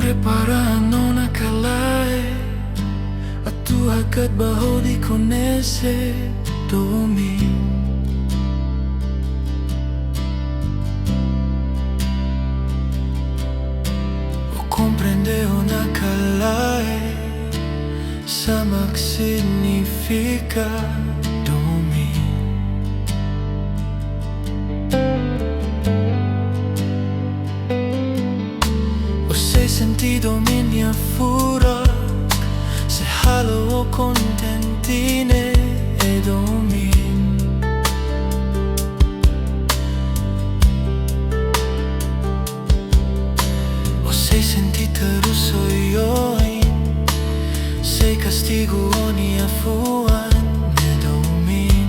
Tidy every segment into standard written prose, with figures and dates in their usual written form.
Preparaan non akalain at tu agad baho di conesse Domin. O comprende o nakalain sa magsignifica Domin. Sentido minha fura se halo o contentine e Domin. O sei senti terus soioin sei castigo oni afuan e Domin.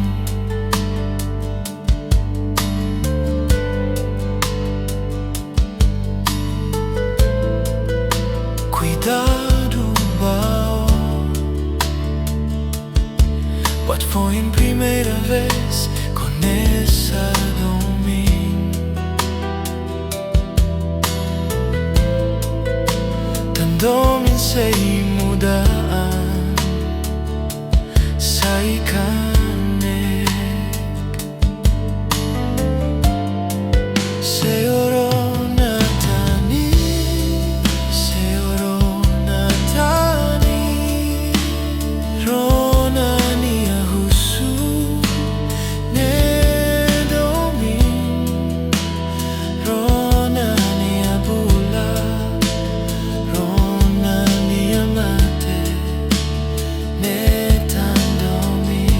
Cuidado bao, but foi em primeira vez com essa Domin. Dan Domin sei mudaan sa ikanek sei oro na tani, sei oro na tani, rona niya husu ne Domin, rona niya bula, rona niya mate ne tan Domin.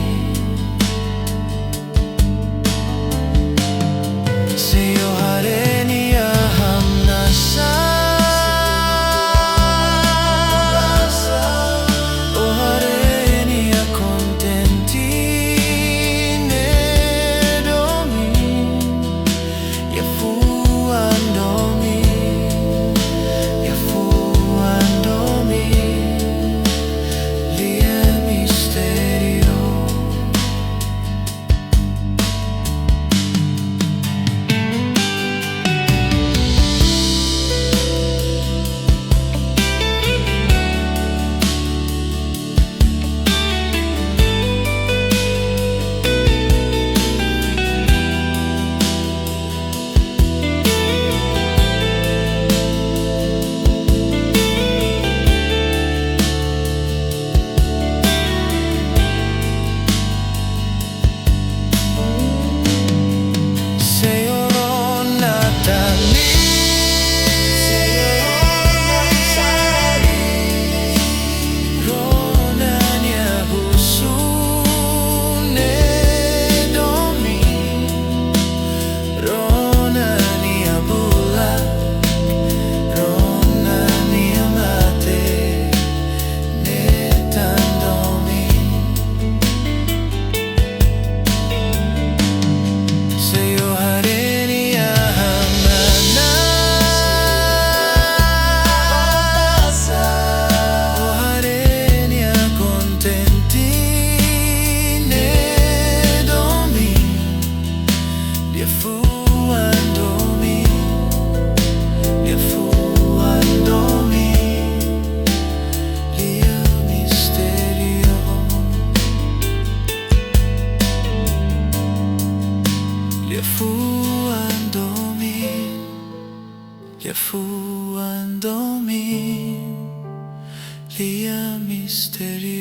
Seyo hare niya hamnasa, o hare niya contentine Domin. Yafuan Domin, yafuan Domin, lia misterio. Sei oro na tani, rona niya husu ne Domin, rona niya bula, rona niya mate ne tan Domin. Seyo hare niya hamnasa, o hare niya contentine Domin. Yafuan Domin, yafuan Domin, lia misterio. Yafuan Domin, yafuan Domin, lia misterio.